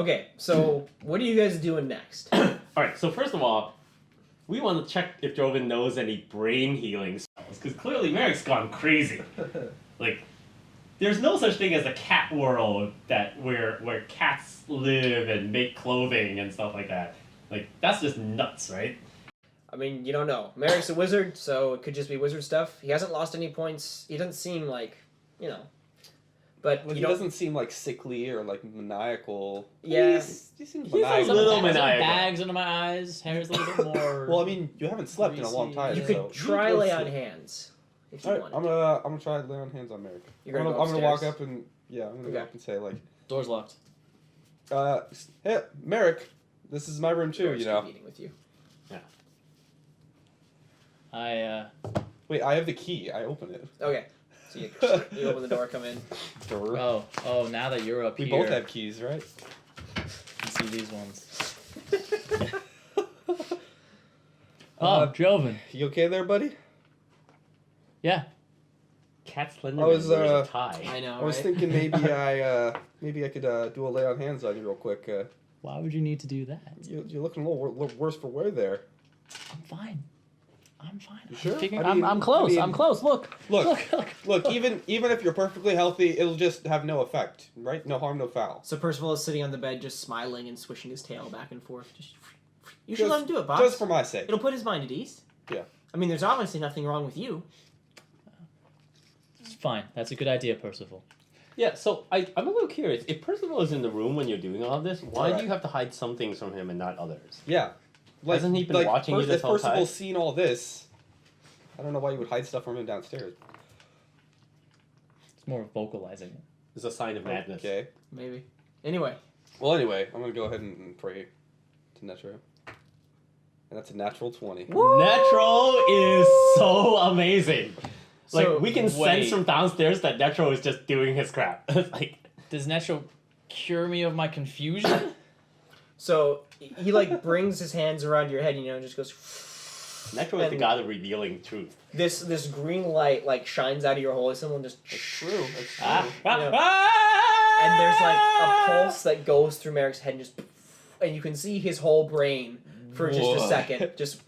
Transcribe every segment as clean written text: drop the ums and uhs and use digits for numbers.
Okay, so what are you guys doing next? Alright, so first of all, we want to check if Jovan knows any brain healing spells, because clearly Merek's gone crazy. Like, there's no such thing as a cat world where cats live and make clothing and stuff like that. Like, that's just nuts, right? I mean, you don't know. Merek's a wizard, so it could just be wizard stuff. He hasn't lost any points. He doesn't seem like, you know. But he doesn't seem like sickly or like maniacal. Yeah. He seems maniacal. A little maniacal. Bags under my eyes. Hair's a little bit more. Well, I mean, you haven't slept in a long time. You could try lay on hands if you wanted. I'm gonna try lay on hands on Merek. I'm gonna walk up and I'm gonna go up and say like, door's locked. Hey, Merek, this is my room too. You know. Meeting with you. Yeah. Wait, I have the key. I open it. Okay. So you open the door, come in. Oh, now that you're up here. We both have keys, right? Let's see these ones. Jovan. You okay there, buddy? Yeah. Cat Slender wears a tie. I know, I was thinking maybe I could do a lay on hands on you real quick. Why would you need to do that? You're looking a little worse for wear there. I'm fine. You sure? I'm close. I'm close. Look. Even if you're perfectly healthy, it'll just have no effect, right? No harm, no foul. So Percival is sitting on the bed, just smiling and swishing his tail back and forth. You should let him do it, boss. Just for my sake. It'll put his mind at ease. Yeah. I mean, there's obviously nothing wrong with you. It's fine. That's a good idea, Percival. Yeah, so I'm a little curious. If Percival is in the room when you're doing all of this, why do you have to hide some things from him and not others? Yeah. Hasn't he been watching you this whole time? If Percival's seen all this, I don't know why you would hide stuff from him downstairs. It's more of vocalizing it. It's a sign of madness. Okay. Maybe. Anyway. Well, anyway, I'm going to go ahead and pray to Netro. And that's a natural 20. Woo! Netro is so amazing. Like, So, we can sense from downstairs that Netro is just doing his crap. Like, does Netro cure me of my confusion? So he like brings his hands around your head, and just goes. Netro is the god of revealing truth. This green light like shines out of your holy symbol and just. It's true. It's true. And there's like a pulse that goes through Merek's head, and you can see his whole brain for just a second. Just.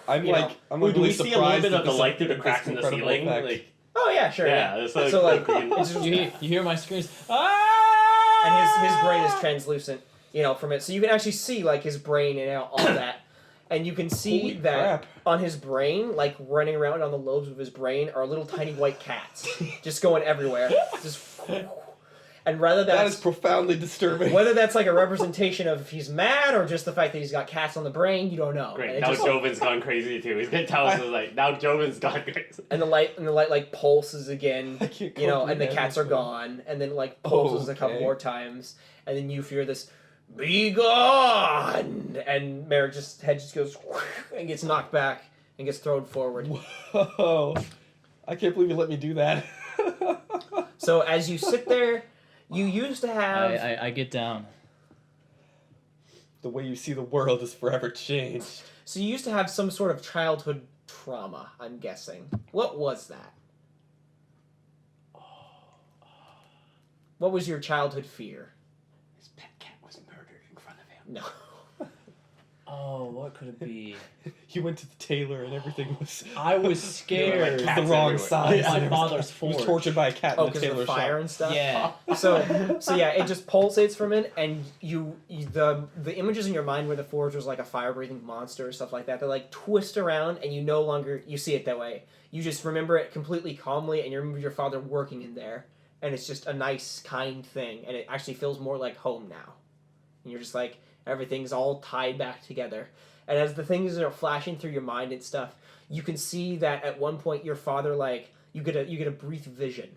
I'm do we see a little bit of the light through the cracks in the ceiling? Like, oh yeah, sure. Yeah, it's like, so like you hear my screams. And his brain is translucent, from it. So you can actually see like his brain and all that. And you can see that on his brain, like running around on the lobes of his brain, are little tiny white cats, just going everywhere. And that is profoundly disturbing. Whether that's like a representation of if he's mad or just the fact that he's got cats on the brain, you don't know. Great. Now Jovan's gone crazy too. He's gonna tell us like now Jovan's gone crazy. And the light like pulses again, and the cats are gone, and then like pulses a couple more times, and then you hear this. Be gone! And Merek's head just goes and gets knocked back and gets thrown forward. Whoa! I can't believe you let me do that. So as you sit there, you used to have. I get down. The way you see the world is forever changed. So you used to have some sort of childhood trauma, I'm guessing. What was that? What was your childhood fear? No. Oh, what could it be? You went to the tailor and everything was... I was scared. Like the wrong size. My father's forge. He was tortured by a cat in the tailor shop. Fire shop. And stuff? Yeah. So yeah, it just pulsates from it, and the images in your mind where the forge was like a fire-breathing monster or stuff like that, they like twist around, and you no longer... You see it that way. You just remember it completely calmly, and you remember your father working in there, and it's just a nice, kind thing, and it actually feels more like home now. And you're just like... Everything's all tied back together. And as the things are flashing through your mind and stuff, you can see that at one point your father, like, you get a brief vision,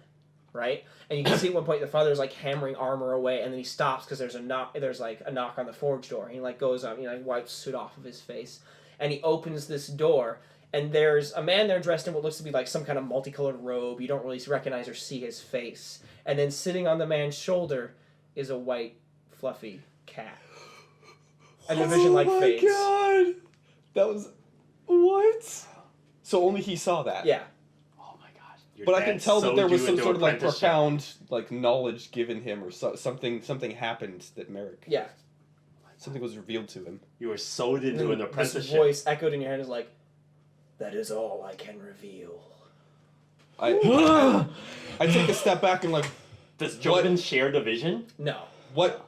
right? And you can see at one point the father's, like, hammering armor away, and then he stops because there's a knock on the forge door. And he, like, goes up, wipes soot off of his face. And he opens this door, and there's a man there dressed in what looks to be, like, some kind of multicolored robe. You don't really recognize or see his face. And then sitting on the man's shoulder is a white, fluffy cat. And the vision fades. Oh my god! That was... What? So only he saw that? Yeah. Oh my gosh. Your But I can dad tell that sewed there was you some into sort of like apprenticeship. profound like knowledge given him, or something happened that Merek. Yeah. Something was revealed to him. You were sewed into an This apprenticeship. voice echoed in your head is like, "That is all I can reveal." I take a step back and like, Does Jovan share the vision? No. what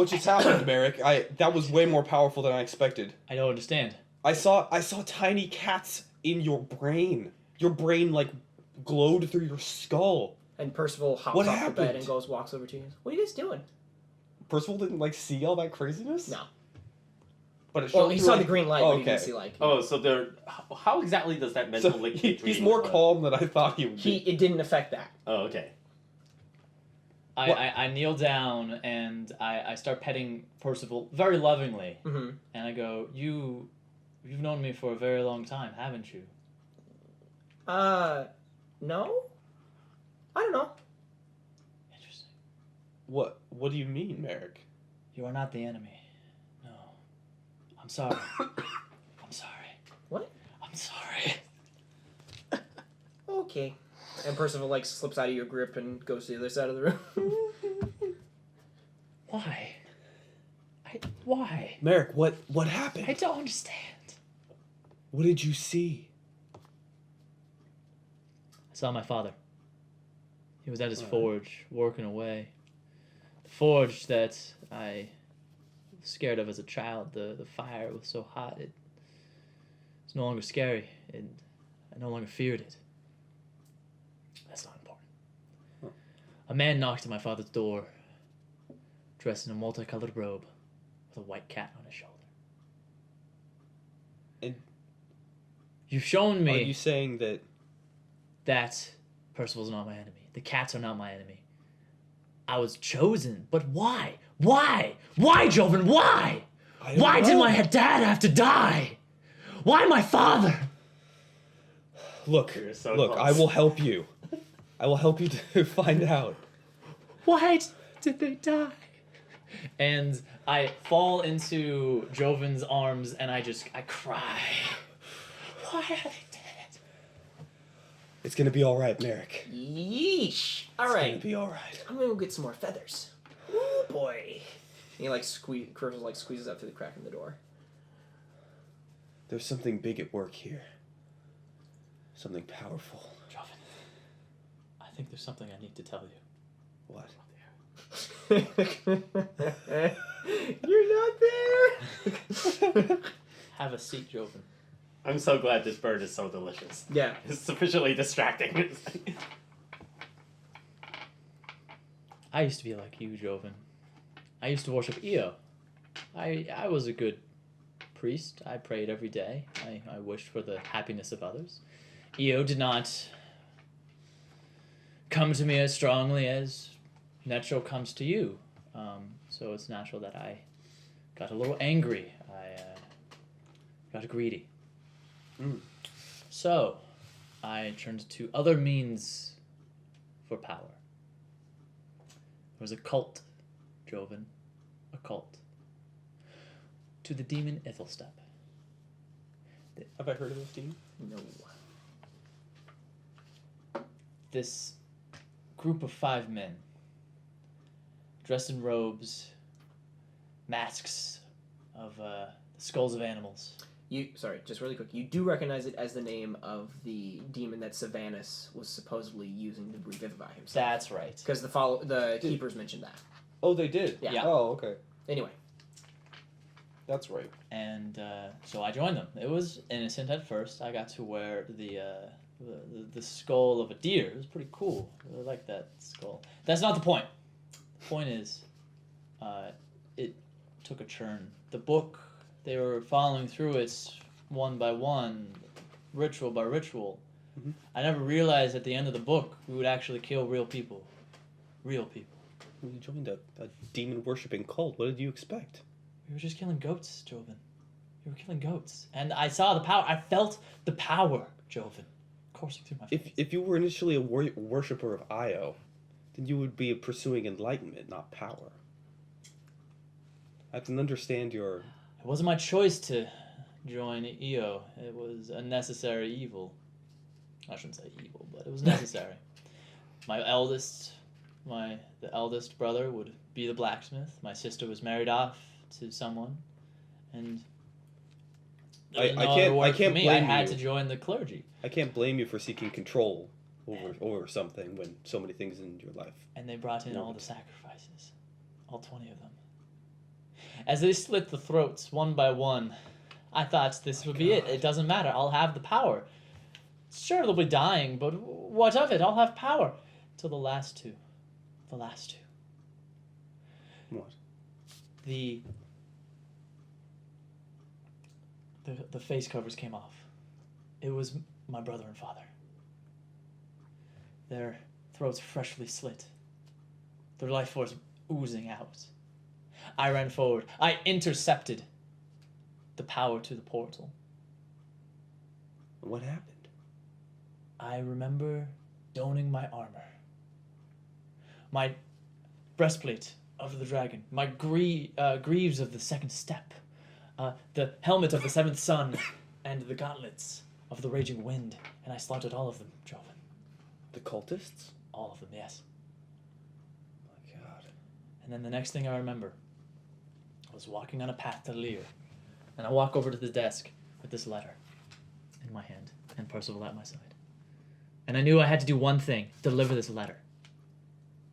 just happened, Merek? That was way more powerful than I expected. I don't understand. I saw tiny cats in your brain. Your brain like glowed through your skull. And Percival hops What off the bed happened? and walks over to you. What are you guys doing? Percival didn't like see all that craziness. No. But it Well, showed he through, saw like- the green light, Oh, but he didn't okay. see like. Oh, so there. How exactly does that mental So link he's between? more calm than I thought he would be. It didn't affect that. Oh, okay. I kneel down and I start petting Percival very lovingly, Mm-hmm. and I go, You've known me for a very long time, haven't you? No. I don't know. Interesting. What do you mean, Merek? You are not the enemy. No. I'm sorry. I'm sorry. What? I'm sorry. Okay. And Percival like slips out of your grip and goes to the other side of the room. Why? Why? Merek, what happened? I don't understand. What did you see? I saw my father. He was at his forge, working away. The forge that I was scared of as a child. The fire was so hot, it's no longer scary, and I no longer feared it. That's not important. Huh. A man knocked at my father's door, dressed in a multicolored robe, with a white cat on his shoulder. And You've shown me are you saying that? that Percival's not my enemy. The cats are not my enemy. I was chosen, but why? Why? Why, Jovan? Why? I don't Why did know. my dad have to die? Why my father? Look, You're so look. close. I will help you. I will help you to find out. Why did they die? And I fall into Jovan's arms and I cry. Why are they dead? It's gonna be all right, Merek. Yeesh. All It's right. gonna be all right. I'm gonna go get some more feathers. Oh boy. And he like Percival like squeezes out through the crack in the door. There's something big at work here. Something powerful. Jovan, I think there's something I need to tell you. What? You're not there. Have a seat, Jovan. I'm so glad this bird is so delicious. Yeah. It's sufficiently distracting. I used to be like you, Jovan. I used to worship Io. I was a good priest. I prayed every day. I wished for the happiness of others. Io did not come to me as strongly as Netro comes to you. So it's natural that I got a little angry. I got greedy. So I turned to other means for power. There was a cult, Jovan. A cult. To the demon Ithelstep. Have I heard of this team? No. This group of 5 men, dressed in robes, masks of the skulls of animals. Sorry, just really quick. You do recognize it as the name of the demon that Sylvanus was supposedly using to revivify himself. That's right. Because the keepers mentioned that. Oh, they did. Yeah. Oh, okay. Anyway. That's right. And so I joined them. It was innocent at first. I got to wear the skull of a deer. It was pretty cool. I really like that skull. That's not the point. The point is, it took a turn. The book, they were following through it one by one, ritual by ritual. Mhm. I never realized at the end of the book we would actually kill real people. Real people. You joined a demon worshipping cult. What did you expect? We were just killing goats, Jovan. We were killing goats. And I saw the power. I felt the power, Jovan, coursing through my face. If you were initially a worshipper of Io, then you would be pursuing enlightenment, not power. I can understand your... It wasn't my choice to join Io. It was a necessary evil. I shouldn't say evil, but it was necessary. The eldest brother would be the blacksmith. My sister was married off to someone, and there was no other work for me. I had to join the clergy. I can't blame you for seeking control over something when so many things in your life. And they brought in all the sacrifices, all 20 of them. As they slit the throats one by one, I thought this would be it. It doesn't matter. I'll have the power. Sure, they'll be dying, but what of it? I'll have power. Till the last two. The last two. What? The face covers came off. It was my brother and father. Their throats freshly slit. Their life force oozing out. I ran forward. I intercepted the power to the portal. What happened? I remember donning my armor. My breastplate of the dragon. My greaves of the second step. The helmet of the seventh sun. And the gauntlets of the raging wind. And I slaughtered all of them, Jovan. The cultists? All of them, yes. My God. And then the next thing I remember, I was walking on a path to Lear. And I walk over to the desk with this letter in my hand and Percival at my side. And I knew I had to do one thing, deliver this letter.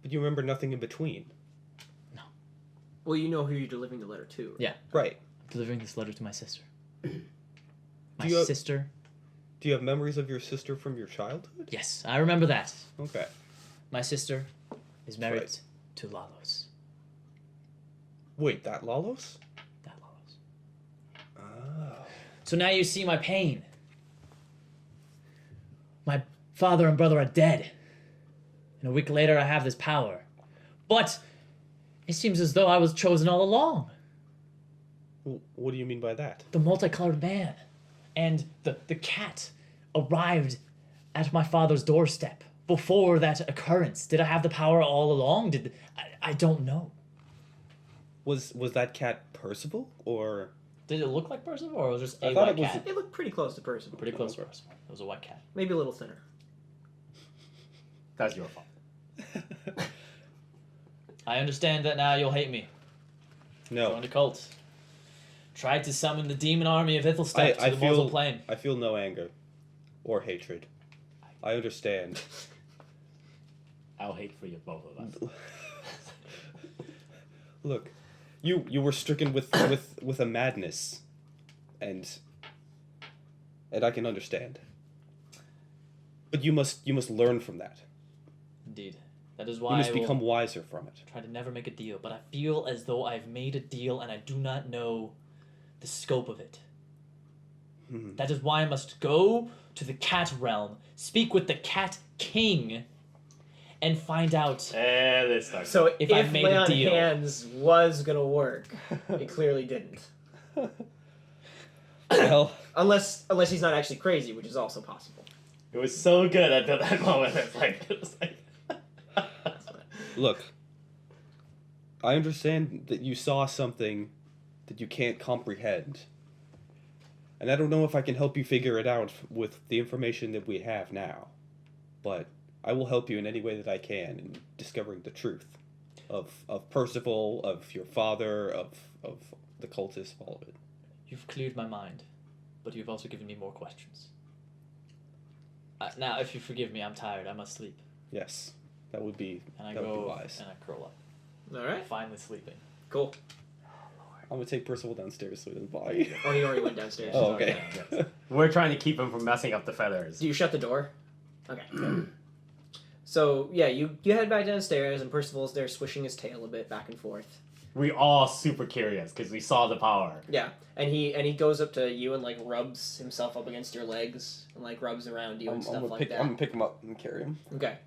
But you remember nothing in between. No. Well, you know who you're delivering the letter to. Yeah. Right. I'm delivering this letter to my sister. My Do you have- sister? Do you have memories of your sister from your childhood? Yes, I remember that. Okay. My sister is married Right. to Lalos. Wait, that Lalos? That Lalos. Oh. So now you see my pain. My father and brother are dead. And a week later I have this power. But it seems as though I was chosen all along. What do you mean by that? The multicolored man and the cat arrived at my father's doorstep before that occurrence. Did I have the power all along? I don't know. Was that cat Percival or? Did it look like Percival, or was it just I a thought white it was- cat? It looked pretty close to Percival. Pretty close to Percival. It was a white cat. Maybe a little thinner. That's your fault. I understand that now you'll hate me. No. Joined a cult. Tried to summon the demon army of Ithelstep to the mortal plane. I feel no anger or hatred. I understand. I'll hate for you, both of us. Look, you were stricken with a madness, and I can understand. But you must learn from that. Indeed. That is why You must I will become wiser from it. try to never make a deal. But I feel as though I've made a deal and I do not know the scope of it. That is why I must go to the cat realm, speak with the cat king, and find out. And it starts. So If if, I made Lay a on deal. Hands was gonna work, it clearly didn't. Well, Unless he's not actually crazy, which is also possible. It was so good until that moment. It was like look. I understand that you saw something that you can't comprehend. And I don't know if I can help you figure it out with the information that we have now. But I will help you in any way that I can in discovering the truth of Percival, of your father, of the cultists, all of it. You've cleared my mind, but you've also given me more questions. Now, if you forgive me, I'm tired. I must sleep. Yes, that would be And I that would be go wise. and I curl up. All right, Finally sleeping. cool. I'm gonna take Percival downstairs so he doesn't bother you. Oh, he already went downstairs. Oh, okay. we're trying to keep him from messing up the feathers. Do you shut the door? Okay. So yeah, you head back downstairs, and Percival's there swishing his tail a bit back and forth. We all super curious because we saw the power. Yeah, and he goes up to you and like rubs himself up against your legs and like rubs around you and stuff like that. I'm gonna pick him up and carry him. Okay.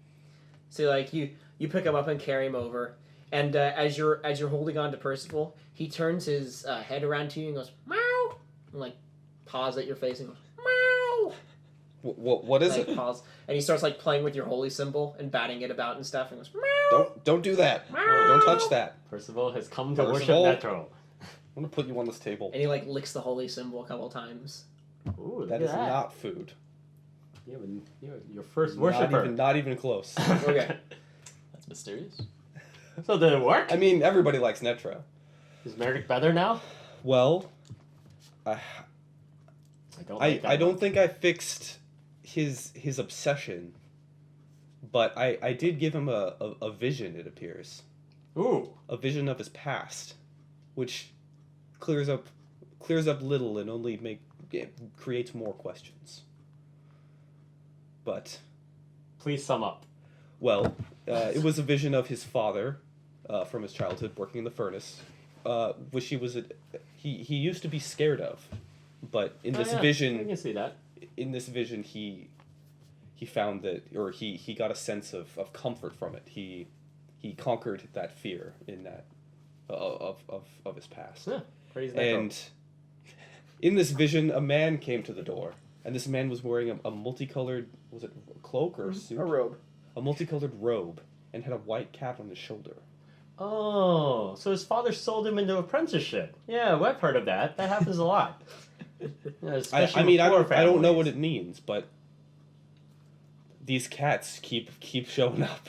So like you pick him up and carry him over, and as you're holding on to Percival, he turns his head around to you and goes meow, and like paws at your face and goes meow. What is Like it? paws, and he starts like playing with your holy symbol and batting it about and stuff, and goes meow. Don't do that. Don't touch that. Percival has come to Percival? worship Metro. I'm gonna put you on this table. And he like licks the holy symbol a couple times. Ooh, That is not food. Your first Not worshiper. not even close. Okay. That's mysterious. So did it work? I mean, everybody likes Netro. Is Merek better now? Well, I don't. Like that I don't one. think I fixed his obsession, but I did give him a vision. It appears Ooh. a vision of his past, which clears up little and only creates more questions. But Please sum up. well, it was a vision of his father, from his childhood, working in the furnace, which he used to be scared of, but in this I vision, can see that. he found that, or he got a sense of comfort from it. He conquered that fear in that of his past. Yeah. Praise Netro. And in this vision, a man came to the door, and this man was wearing a multicolored, was it a cloak or a suit? A robe. A multicolored robe, and had a white cat on his shoulder. Oh, so his father sold him into apprenticeship. Yeah, well, I've heard of that. That happens a lot. Yeah, especially I mean, with poor I don't know families. what it means, but these cats keep showing up.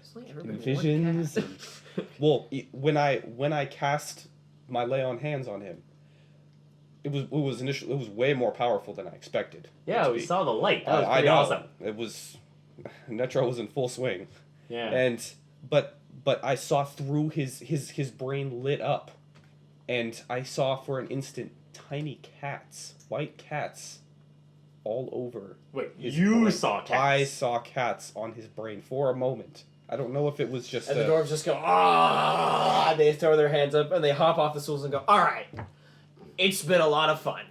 It's like In everybody wants visions. cats. And, well, when I cast my lay on hands on him, it was way more powerful than I expected. Yeah, we saw the light. That was I pretty know. awesome. It was Netro was in full swing. Yeah. And but I saw through his brain lit up, and I saw for an instant tiny cats, white cats, all over. Wait, his you brain. saw cats? I saw cats on his brain for a moment. I don't know if it was just. And the dwarves just go, ah! They throw their hands up and they hop off the stools and go, all right, it's been a lot of fun.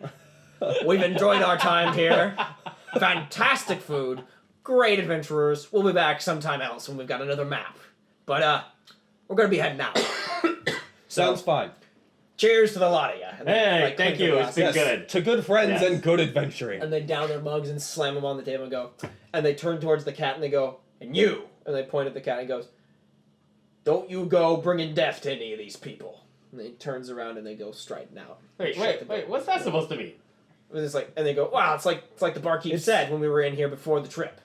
We've enjoyed our time here. Fantastic food. Great adventurers. We'll be back sometime else when we've got another map. But, we're gonna be heading out. Sounds fine. Cheers to the lot of you. And they, Hey, like, thank clink their you. It's glasses. been good. To good friends Yes. and good adventuring. And they down their mugs and slam them on the table and go, and they turn towards the cat and they go, and you, and they point at the cat and goes, don't you go bringing death to any of these people. And he turns around and they go striding out. Wait, what's that supposed to mean? It's like, and they go, wow, it's like the barkeep said when we were in here before the trip.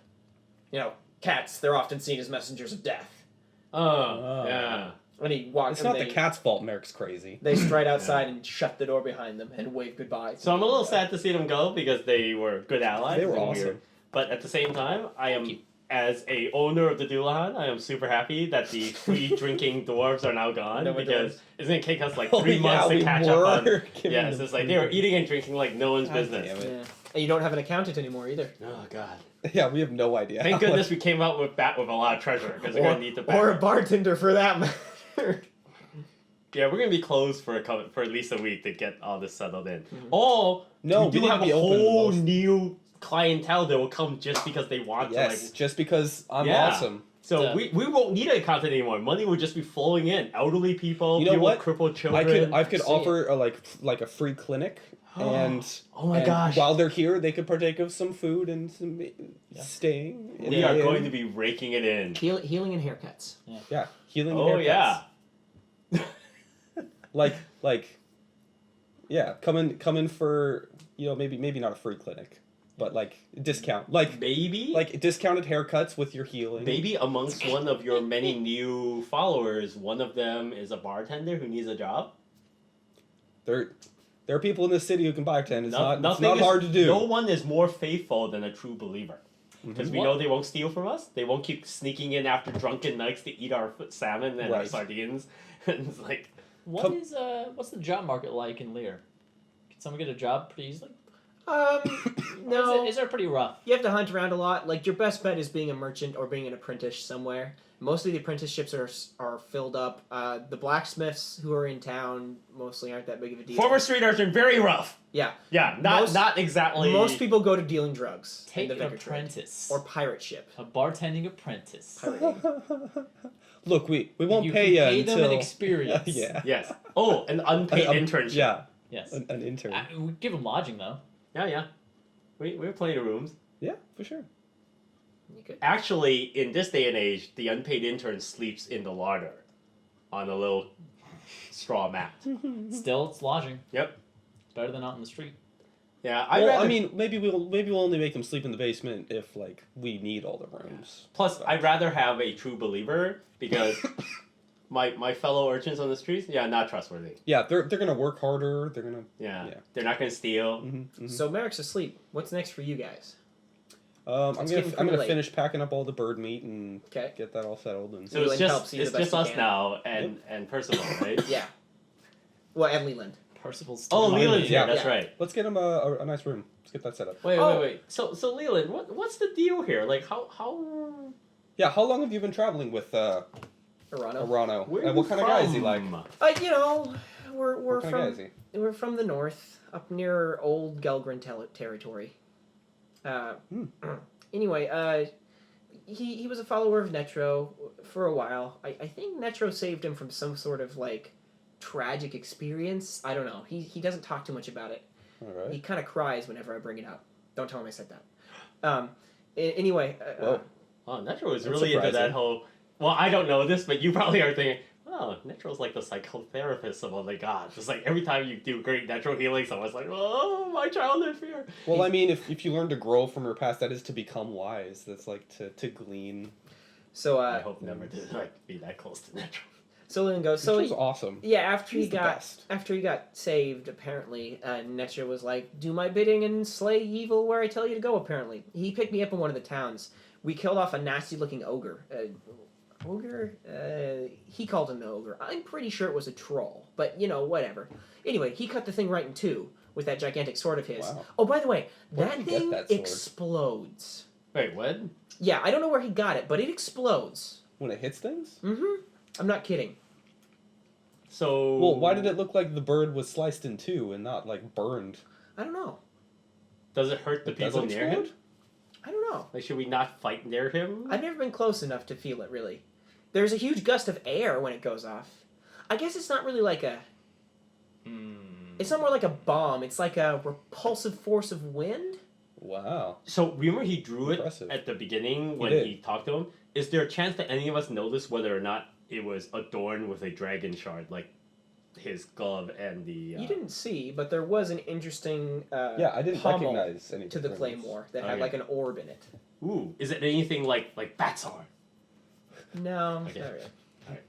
You know, cats, they're often seen as messengers of death. Oh, yeah. And he walks. It's not the cat's fault. Merrick's crazy. They stride outside and shut the door behind them and wave goodbye. So I'm a little sad to see them go because they were good allies. They were and awesome. But at the same time, I am, as a owner of the Doulahan, I am super happy that the free drinking dwarves are now gone No more because dwarves. it's going to take us like Oh, 3 months yeah, to we catch up on. were giving Yes, them it's like they were free. eating and drinking like no one's God business. damn it. Yeah. And you don't have an accountant anymore either. Oh god! Yeah, we have no idea. Thank how goodness much- we came out with a lot of treasure because we're gonna need the Or a back. bartender for that matter. Yeah, we're gonna be closed for for at least a week to get all this settled in. Oh No, we do we have a didn't be open whole most- new clientele that will come just because they want Yes, to. Like, just because I'm Yeah. awesome. so Yeah. we won't need an accountant anymore. Money will just be flowing in. Elderly people, You know people what? with crippled children. I could See. offer like a free clinic, and Oh my and gosh. while they're here, they could partake of some food and some staying. in We the are inn. going to be raking it in. Healing and haircuts. Yeah, healing. Oh haircuts. yeah. like, yeah, come in for maybe not a free clinic, but like discount, like discounted haircuts with your healing. Maybe amongst one of your many new followers, one of them is a bartender who needs a job. There are people in this city who can bartend. It's not Nothing is- hard to do. No one is more faithful than a true believer. Because we What? know they won't steal from us. They won't keep sneaking in after drunken nights to eat our salmon and our Right. sardines. And it's like, What's the job market like in Lear? Can someone get a job pretty easily? No. Or is it pretty rough? You have to hunt around a lot. Like, your best bet is being a merchant or being an apprentice somewhere. Most of the apprenticeships are filled up. The blacksmiths who are in town mostly aren't that big of a deal. former street urchin, very rough. Yeah. Yeah, Most- not exactly. Most people go to dealing drugs. Take in the an vicar trade. apprentice. Or pirate ship. A bartending apprentice. Look, we won't You pay can you pay them until an experience. yeah. Yes. Oh, an unpaid internship. Yeah, Yes. an intern. We give them lodging though. Yeah. We have plenty of rooms. Yeah, for sure. You could. Actually, in this day and age, the unpaid intern sleeps in the larder on a little straw mat. Still, it's lodging. Yep. It's better than out in the street. Yeah, I mean, maybe we'll only make him sleep in the basement if like we need all the rooms. Plus, I'd rather have a true believer because my fellow urchins on the streets, not trustworthy. Yeah, they're gonna work harder. They're gonna. Yeah, Yeah. they're not gonna steal. So Merek's asleep. What's next for you guys? I'm getting gonna pretty late. finish packing up all the bird meat and Okay. get that all settled and. So it's Leland helps just you the it's best just you us can. now and Percival, right? Yeah. Well, and Leland. Percival's Oh, still Leland's here. Yeah. That's Yeah. right. Let's get him a nice room. Let's get that set up. Wait, Oh. wait. So Leland, what's the deal here? Like, how? Yeah, how long have you been traveling with Arano. Arano? Where And what kind of guy is he like? You know, we're What kind of guy is from he? we're from the north, up near old Gelgrin territory. Anyway, he was a follower of Netro for a while. I think Netro saved him from some sort of like tragic experience. I don't know. He doesn't talk too much about it. All right. He kind of cries whenever I bring it up. Don't tell him I said that. Anyway. Whoa. Oh, Netro was That's really into surprising. that whole. Well, I don't know this, but you probably are thinking, oh, Netro's like the psychotherapist of all the gods. It's like every time you do great Netro healing, someone's like, oh, my childhood fear. Well, I mean, if you learn to grow from your past, that is to become wise. That's like to glean. So I hope never to like be that close to Netro. So Leland goes. So So was awesome. yeah, after He's he the got best. saved, apparently, Netro was like, "Do my bidding and slay evil where I tell you to go." Apparently, he picked me up in one of the towns. We killed off a nasty-looking ogre. Ogre? He called him an ogre. I'm pretty sure it was a troll, but you know, whatever. Anyway, he cut the thing right in two with that gigantic sword of his. Wow. Oh, by the way, Where that did he get thing that sword? explodes. Wait, what? Yeah, I don't know where he got it, but it explodes. When it hits things? Mm-hmm. I'm not kidding. So. Well, why did it look like the bird was sliced in two and not like burned? I don't know. Does it hurt the It does people it near him? explode? I don't know. Like, should we not fight near him? I've never been close enough to feel it, really. There's a huge gust of air when it goes off. I guess it's not really like a... It's not more like a bomb. It's like a repulsive force of wind. Wow. So remember he drew it Impressive. at the beginning when did. he talked to him? Is there a chance that any of us noticed whether or not it was adorned with a dragon shard, like his glove and the... You didn't see, but there was an interesting Yeah, I didn't pommel recognize any to the difference. claymore that had Okay. like an orb in it. Ooh, is it anything like Batsar? No, Okay. not really. Alright.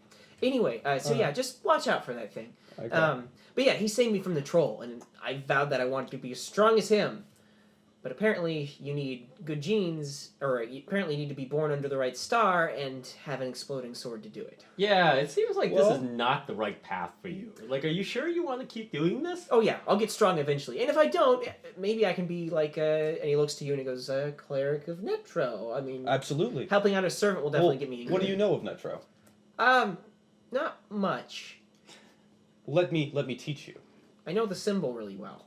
Anyway, so yeah, just watch out for that thing. Okay. But yeah, he saved me from the troll, and I vowed that I wanted to be as strong as him. But apparently, you need good genes, or you apparently need to be born under the right star and have an exploding sword to do it. Yeah, it seems like Well- this is not the right path for you. Like, are you sure you want to keep doing this? Oh yeah, I'll get strong eventually. And if I don't, maybe I can be like, and he looks to you and he goes, Cleric of Netro. I mean, Absolutely. helping out a servant will definitely Well, get me. what do you know of Netro? Not much. Let me teach you. I know the symbol really well.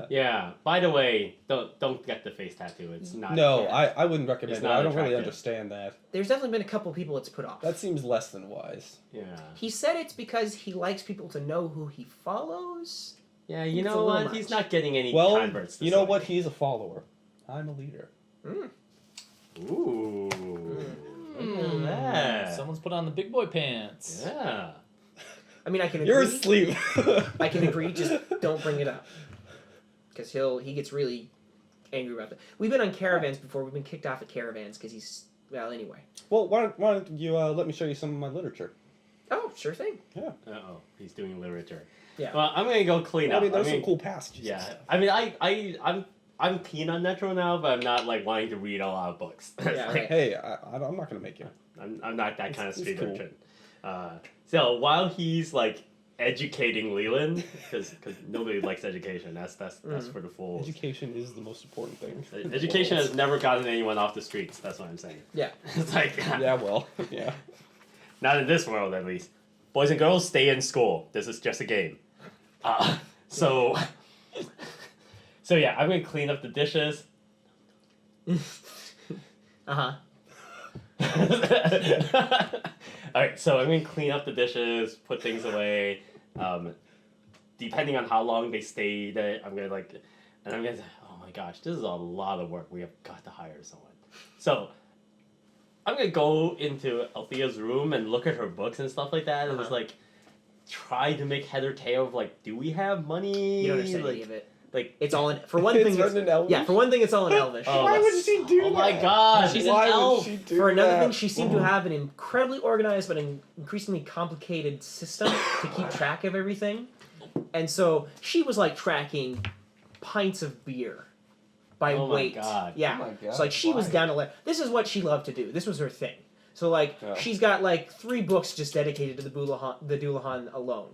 Yeah. By the way, don't get the face tattoo. It's not. No, Yeah. I wouldn't recommend It's it. not I don't really attractive. understand that. There's definitely been a couple people it's put off. That seems less than wise. Yeah. He said it's because he likes people to know who he follows. Yeah. You It's a know little what? He's much. not getting any Well, converts. you know what? He's a follower. I'm a leader. Ooh. Look at that. Someone's put on the big boy pants. Yeah. I mean, I can agree. You're asleep. I can agree. Just don't bring it up, because he gets really angry about that. We've been on caravans before. We've been kicked off at caravans because he's anyway. Well, why don't you let me show you some of my literature? Oh, sure thing. Yeah. Uh-oh. He's doing literature. Yeah. Well, I'm gonna go clean up. I mean, there's some cool passages. and Yeah. stuff. I mean, I'm keen on Netro now, but I'm not like wanting to read a lot of books. Yeah, Like, Hey, I'm not gonna make you. I'm not that kind of It's street cool. urchin. So while he's like educating Leland, because nobody likes education. That's for the fools. Education is the most important thing. Education has never gotten anyone off the streets. That's what I'm saying. Yeah. It's like Yeah, well, yeah. not in this world at least. Boys and girls, stay in school. This is just a game. So yeah, I'm gonna clean up the dishes. Uh-huh. Alright, so I'm gonna clean up the dishes, put things away. Depending on how long they stay there, I'm gonna oh my gosh, this is a lot of work. We have got to hire someone. So I'm gonna go into Althea's room and look at her books and stuff like that, and just like try to make head or tail of like, do we have money? You don't understand like, any of it. Like, It's all in. For one It's thing, written in Elvish? yeah. For one thing, it's all in Elvish. Oh, Why would that's- she do Oh that? my god, she's an Why elf. would she do For another that? thing, she seemed to have an incredibly organized but an increasingly complicated system to keep track of everything. And so she was like tracking pints of beer by Oh my weight. God. Yeah. Oh my God, So like she was why? down to this is what she loved to do. This was her thing. So like Yeah. she's got like 3 books just dedicated to the Dullahan alone.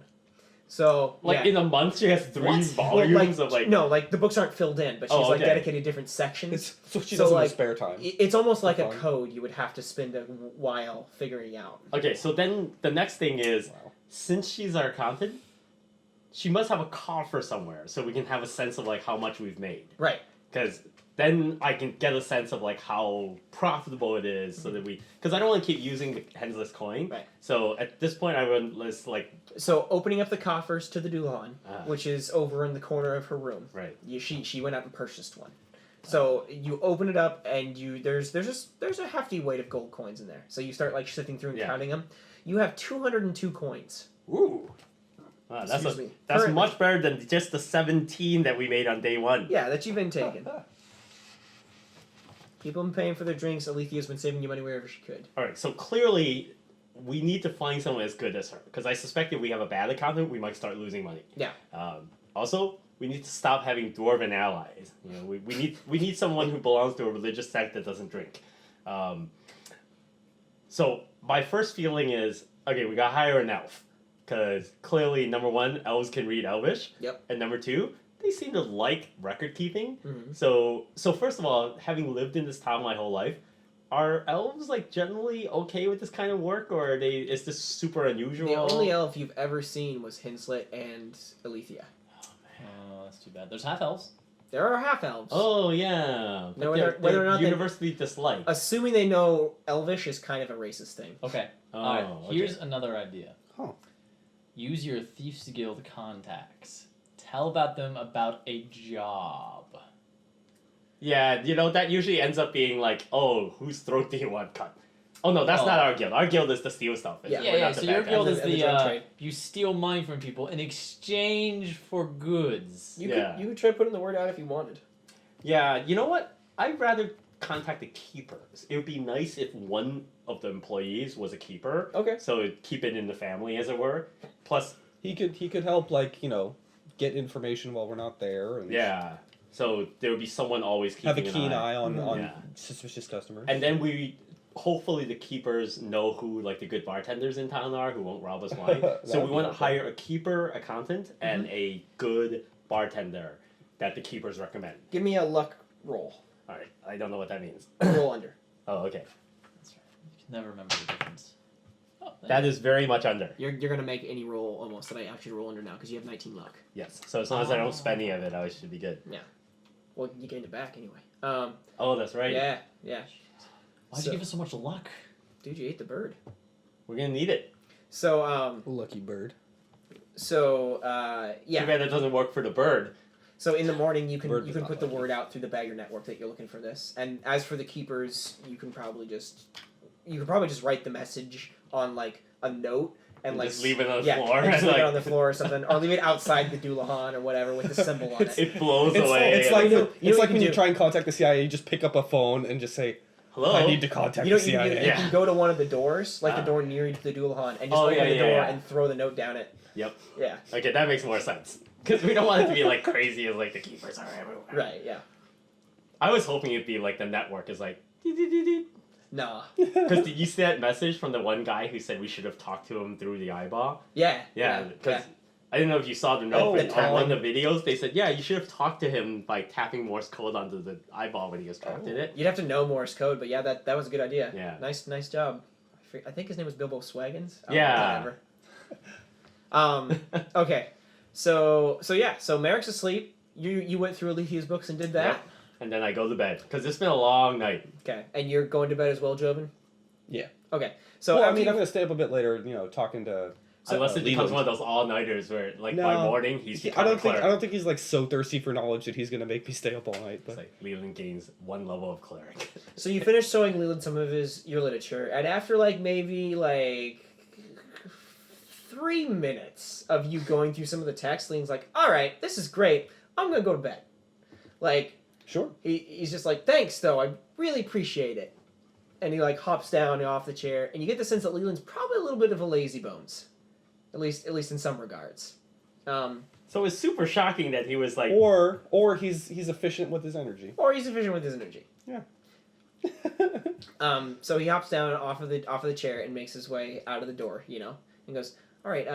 So like yeah. in a month, she has 3 What? Well, volumes of like. no, like the books aren't filled in, but she's Oh, like okay. dedicated different sections. It's so she So, does in her like, spare time. It's almost like a fun. code you would have to spend a while figuring out. Okay, so then the next thing is, Wow. since she's our accountant, she must have a coffer somewhere so we can have a sense of like how much we've made. Right. Because then I can get a sense of like how profitable it is, so that because I don't want to keep using the Hensless coin. Right. So at this point, I would list like So opening up the coffers to the Dullahan, Ah. which is over in the corner of her room. right. She went out and purchased one. So you open it up and there's a hefty weight of gold coins in there. So you start like sifting through and Yeah. counting them. You have 202 coins. Ooh. Wow, Excuse me. that's Currently. much better than just the 17 that we made on day 1. Yeah, that you've been taking. People have been paying for their drinks. Alethea's been saving you money wherever she could. All right, so clearly we need to find someone as good as her, because I suspect if we have a bad accountant, we might start losing money. Yeah. Also, we need to stop having dwarven allies. You know, we need someone who belongs to a religious sect that doesn't drink. So my first feeling is, okay, we got to hire an elf, because clearly, number 1, elves can read Elvish. Yep. And number 2, they seem to like record keeping. Mhm. So first of all, having lived in this town my whole life, are elves like generally okay with this kind of work, or are they? Is this super unusual? The only elf you've ever seen was Hinslet and Alethea. Oh, that's too bad. There's half elves. There are half elves. Oh yeah, No, but whether or not they- universally disliked. Assuming they know Elvish is kind of a racist thing. Okay. Oh, Alright, okay. here's another idea. Huh. Use your Thieves Guild contacts. Tell about them about a job. Yeah, you know that usually ends up being like, oh, whose throat do you want cut? Oh no, that's not our guild. Our guild is to steal stuff. Yeah. We're Yeah, not the so bad your guys. guild And is the the, drug trade. you steal money from people in exchange for goods. Yeah. You could try putting the word out if you wanted. Yeah, you know what? I'd rather contact the keepers. It would be nice if one of the employees was a keeper. Okay. So it'd keep it in the family, as it were. Plus, He could help, like, get information while we're not there, and yeah. So there would be someone always keeping have a an keen eye on Yeah. suspicious customers. And then hopefully the keepers know who like the good bartenders in town are who won't rob us blind. That So would we be want to awesome. hire a keeper accountant and a good bartender that the keepers recommend. Give me a luck roll. All right, I don't know what that means. Roll under. Oh, okay. That's right. You can never remember the difference. Oh, That is very much under. You're gonna make any roll almost that I ask you to roll under now because you have 19 luck. Yes. So as long as I don't spend any of it, I should be good. Well, you gained it back anyway. Oh, that's right. Yeah. why'd So- you give us so much luck? Dude, you ate the bird. We're gonna need it. So Lucky bird. Too yeah. bad that doesn't work for the bird. So in the morning you Bird can does put not the like word out through the bagger network that you're looking for this. And as for the keepers, you could probably just write the message on like a note and like just leave it on the yeah, floor. and just and, leave it like, on the floor or something, or leave it outside the Dullahan or whatever with the symbol on it. it blows It's, away. it's and like You know it's what like you when you do? try and contact the CIA, you just pick up a phone and just say, hello. "I need to contact You know the what you can do? CIA." You can go to one of the doors, like the Ah. door near the Dullahan, and just Oh, open yeah, the yeah, door yeah. and throw the note down it. Yep. Yeah. Okay, that makes more sense. Because we don't want it to be like crazy as like the keepers are everywhere. Right. Yeah. I was hoping it'd be like the network is like. Nah. Because did you see that message from the one guy who said we should have talked to him through the eyeball? Yeah. Yeah, because I didn't know if you saw the note, Oh, but the on one tapping. of the videos they said, yeah, you should have talked to him by tapping Morse code onto the eyeball when he constructed it. You'd have to know Morse code, but yeah, that was a good idea. Yeah. Nice job. I think his name was Bilbo Swaggins. Yeah. Whatever. Okay. So Merek's asleep. You went through Alethea's books and did that. Yep. And then I go to bed because it's been a long night. Okay. And you're going to bed as well, Jovan? Yeah. Okay. So Well, I after mean, you- I'm gonna stay up a bit later, talking to. Unless it becomes Leland. one of those all-nighters where, like, by No. morning he's I become a don't think cleric. he's like so thirsty for knowledge that he's gonna make me stay up all night. It's But like Leland gains one level of cleric. So you finished showing Leland some of your literature, and after maybe 3 minutes of you going through some of the text, Leland's like, "All right, this is great, I'm gonna go to bed. Like, Sure. he's just like, thanks, though. I really appreciate it. And he, like, hops down off the chair, and you get the sense that Leland's probably a little bit of a lazy bones. At least in some regards. So it's super shocking that he was like... Or he's efficient with his energy. Or he's efficient with his energy. Yeah. So he hops down off of the chair and makes his way out of the door, and goes, all right,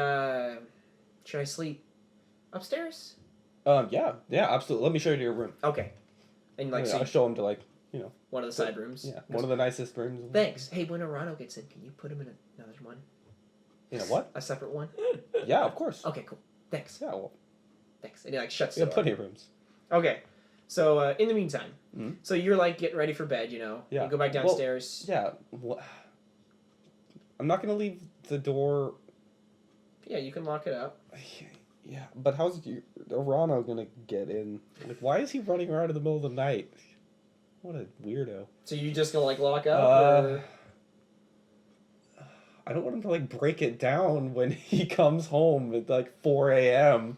should I sleep upstairs? Yeah, absolutely. Let me show you to your room. Okay. And like, I'll show him to one of the side rooms. Yeah, one of the nicest rooms. Thanks. Hey, when Arano gets in, can you put him in another one? You know what? A separate one? Yeah, of course. Okay, cool. Thanks. Yeah, well, Thanks. And he like shuts we the have door. plenty of rooms. Okay. So in the meantime, Mhm. so you're like getting ready for bed, Yeah. You go back downstairs. Yeah. I'm not gonna leave the door. Yeah, you can lock it up. Yeah, but how's Orano gonna get in? Like, why is he running around in the middle of the night? What a weirdo. So you just gonna like lock up? Or... I don't want him to like break it down when he comes home at like 4 a.m.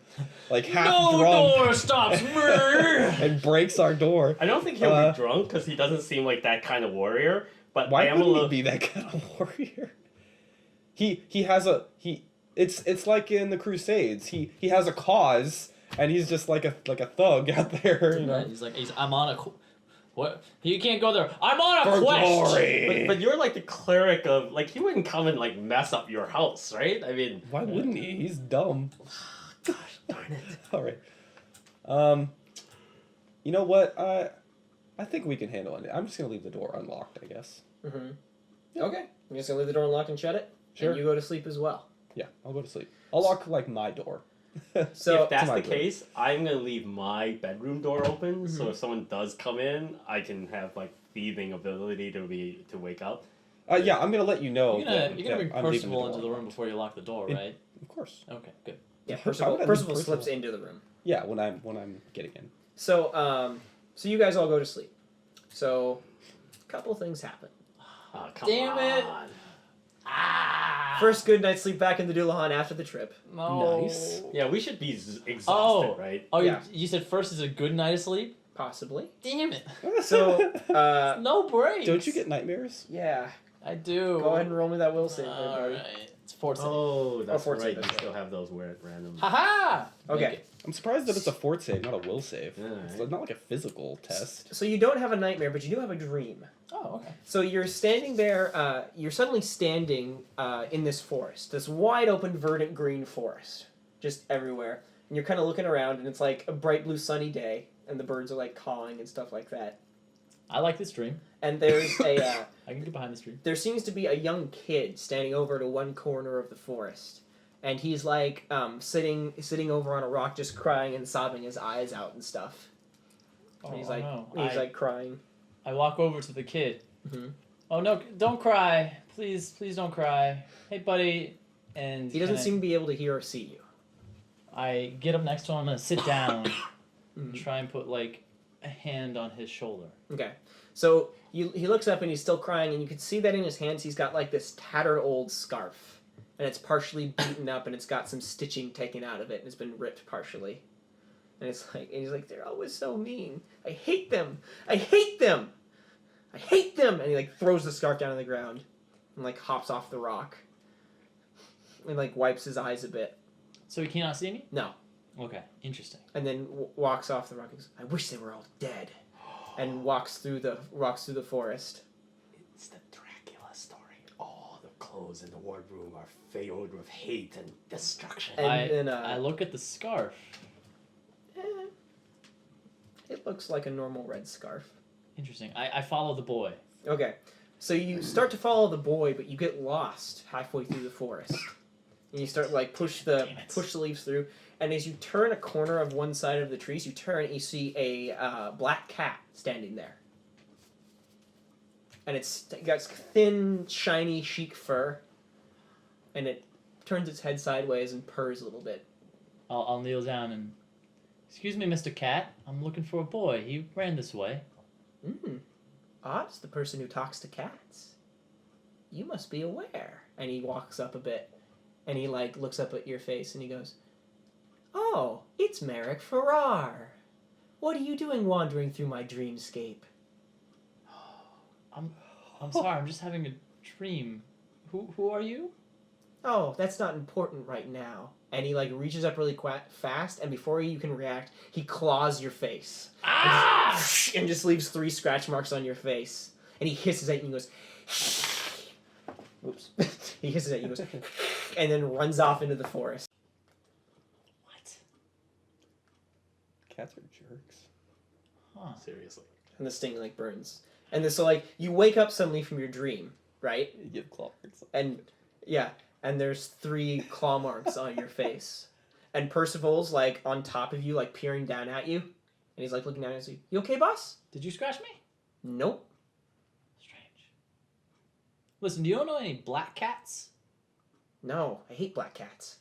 like half drunk. No door stops me! And breaks our door. I don't think he'll be drunk because he doesn't seem like that kind of warrior. But Why I am wouldn't a little... he be that kind of warrior? He has a It's like in the Crusades. He has a cause, and he's just like a thug out there. You know? I'm on a. What? You can't go there. I'm on a For quest. glory. But you're like the cleric of like he wouldn't come and like mess up your house, right? I mean, Why wouldn't he? He's dumb. gosh darn it. All right. You know what? I think we can handle it. I'm just gonna leave the door unlocked, I guess. Mm-hmm. Yeah. Okay. You're just gonna leave the door unlocked and shut it? Sure. And you go to sleep as well. Yeah, I'll go to sleep. I'll lock like my door. So if that's my the door. case, I'm gonna leave my bedroom door open, so Mhm. if someone does come in, I can have like thieving ability to wake up. Yeah, I'm gonna let you know. You're gonna that bring I'm leaving Percival door into the room unlocked. before you lock the door, In- right? Of course. Okay, good. yeah, Why Percival, would I leave Percival Percival? slips into the room. Yeah, when I'm getting in. So so you guys all go to sleep. So a couple things happen. Oh, come Damn it. on. Ah. First good night's sleep back in the Doulahan after the trip. No. Nice. Yeah, we should be exhausted, Oh. right? Oh, Yeah. you said first is a good night of sleep. Possibly. Damn it. So No breaks. Don't you get nightmares? yeah. I do. Go ahead and roll me that will save, All everybody. right. It's fort save. Oh, that's fort right. save, You that's still have those weird random. Haha. Okay. Make it. I'm surprised that it's a fort save, not a will save. Yeah, It's right. not like a physical test. So you don't have a nightmare, but you do have a dream. Oh, okay. So you're standing there, you're suddenly standing in this forest, this wide open, verdant green forest, just everywhere. And you're kind of looking around, and it's like a bright blue sunny day, and the birds are like cawing and stuff like that. I like this dream. And there's a, I can get behind this dream. there seems to be a young kid standing over to one corner of the forest. And he's like sitting over on a rock, just crying and sobbing his eyes out and stuff. And he's like, no. he's like crying. I walk over to the kid. Mhm. Oh no! Don't cry, please don't cry. Hey, buddy. And He doesn't seem to be able to hear or see you. I get up next to him. I'm gonna sit down. Mhm. Try and put like a hand on his shoulder. Okay. So he looks up and he's still crying, and you can see that in his hands he's got like this tattered old scarf. And it's partially beaten up, and it's got some stitching taken out of it, and it's been ripped partially. And he's like, they're always so mean. I hate them. I hate them. I hate them. And he like throws the scarf down on the ground, and like hops off the rock, and like wipes his eyes a bit. So he cannot see me? No. Okay, interesting. And then walks off the rock. And goes, I wish they were all dead. And walks through the forest. It's the Dracula story. All the clothes in the wardroom are filled with hate and destruction. And then I look at the scarf. It looks like a normal red scarf. Interesting. I follow the boy. Okay, so you start to follow the boy, but you get lost halfway through the forest. And you start like push the leaves through, and as you turn a corner of one side of the trees, you turn and you see a black cat standing there. And it's got thin, shiny, chic fur, and it turns its head sideways and purrs a little bit. I'll kneel down and... Excuse me, Mr. Cat. I'm looking for a boy. He ran this way. Odd's the person who talks to cats. You must be aware. And he walks up a bit, and he like looks up at your face, and he goes, "Oh, it's Merek Farrar." What are you doing wandering through my dreamscape? I'm sorry. I'm just having a dream. Who are you? Oh, that's not important right now. And he like reaches up really fast, and before you can react, he claws your face. Ah! And just leaves 3 scratch marks on your face. And he hisses at you and goes, oops. He hisses at you and goes, and then runs off into the forest. What? Cats are jerks. Huh. Seriously. And the sting like burns. And then, so like you wake up suddenly from your dream, right? You give claw marks. And yeah, and there's 3 claw marks on your face. And Percival's like on top of you, like peering down at you. And he's like looking down at you. You okay, boss? Did you scratch me? Nope. Strange. Listen, do you know any black cats? No, I hate black cats.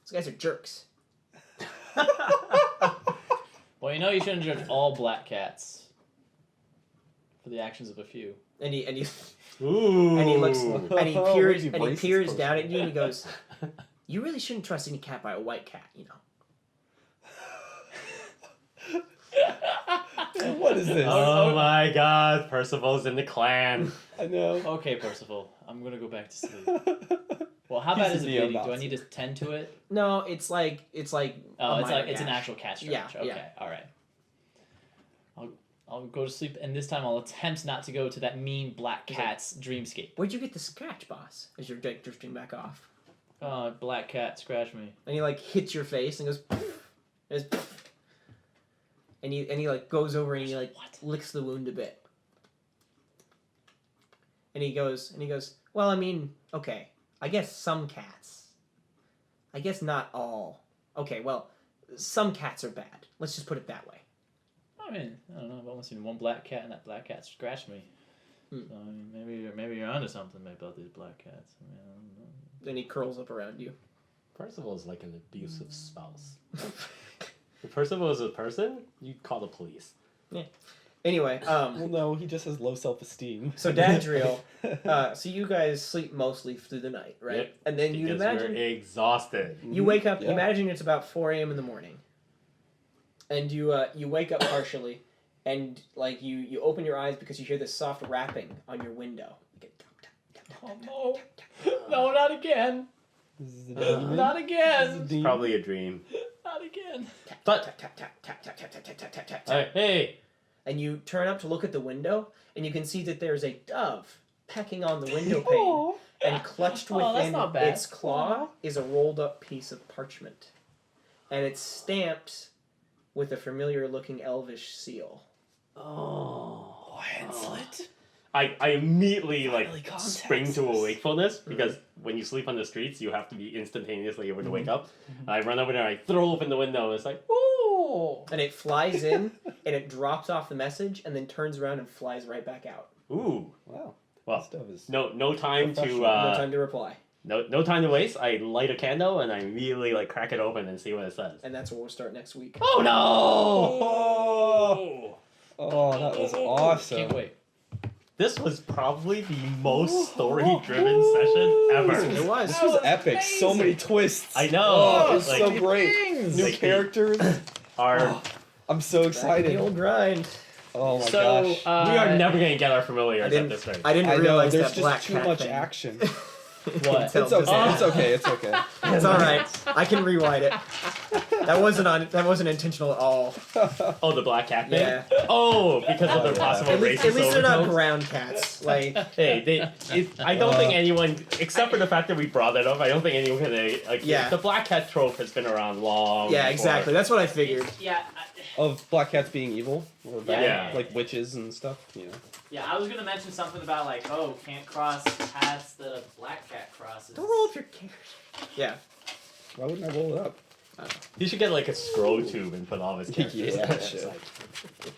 Those guys are jerks. Well, you know you shouldn't judge all black cats for the actions of a few. And he Ooh. and he looks and he Oh, peers you and he racist peers person. down at you and he goes, "You really shouldn't trust any cat by a white cat, you know." What is this? Oh my god, Percival's in the clan. I know. Okay, Percival, I'm gonna go back to sleep. Well, how He's bad is it the bleeding? Do Nazi. I need to tend to it? No, it's like Oh, a it's minor like it's an gash. actual cat scratch. Yeah, Okay, yeah. all right. I'll go to sleep, and this time I'll attempt not to go to that mean black cat's dreamscape. Where'd you get the scratch, boss? As you're like, drifting back off, Oh, black cat, scratch me. and he like hits your face and goes, and, goes, and he like goes over and he like What? licks the wound a bit, and he goes, well, I mean, okay, I guess some cats, I guess not all. Okay, well, some cats are bad. Let's just put it that way. I mean, I don't know. I've only seen one black cat, and that black cat scratched me. Hmm. So I mean, maybe you're onto something about these black cats. I mean, I don't know. Then he curls up around you. Percival is like an abusive spouse. If Percival is a person, you call the police. Anyway, Well, no, he just has low self-esteem. so Dadriel, so you guys sleep mostly through the night, right? Yep. And then you'd Because imagine we're exhausted. you wake up. Yeah. Imagine it's about 4 a.m. in the morning, and you wake up partially, and like you open your eyes because you hear this soft rapping on your window. You get tap, tap, tap, tap, Oh tap, no! tap, tap, tap. No, not again! This is a demon. Not This is a again! demon. Probably a dream. Not again! But Tap, tap, tap, tap, tap, tap, tap, tap, tap, tap, tap. hey, And you turn up to look at the window, and you can see that there's a dove pecking on the window pane. Oh. And clutched Oh, that's within not bad. its claw is a rolled up piece of parchment. And it's stamped with a familiar looking elvish seal. oh, Slit. I immediately like Finally spring to contacts. wakefulness because when you sleep on the streets, you have to be instantaneously able to wake up. Mm-hmm. I run over there, I throw open the window, and it's like, ooh, And it flies in, and it drops off the message, and then turns around and flies right back out. ooh. Wow. Well, This stuff is... no time to Professional. No time to reply. no time to waste. I light a candle and I immediately like crack it open and see what it says. And that's where we'll start next week. Oh no! Oh, that was awesome. Can't wait. This was probably the most story-driven session ever. It was. This was epic. So many twists. I know. Oh, it was like, so great. New Like, characters. Our I'm so Back to excited. the old grind. Oh my So, gosh. we are never gonna get our familiars I at this rate. didn't I know, realize there's that black just too cat much thing. action. What? It's okay. It's okay. It's okay. It's all right. I can rewind it. That wasn't intentional at all. Oh, the black cat thing. Yeah. Oh, because of their possible At least racist they're not overtones. brown cats. Like Hey, I don't think anyone, except for the fact that we brought it up, I don't think anyone can like. Yeah. The black cat trope has been around long. yeah, before. exactly. That's what I figured. Yeah, Of black cats being evil or bad, Yeah. like witches and stuff. You know. yeah. I was gonna mention something about like, oh, can't cross paths that a black cat crosses. Don't roll up your cares. Yeah. Why wouldn't I roll it up? He should get like a scroll tube and put all of his characters. Yeah, in it. shit. It's like,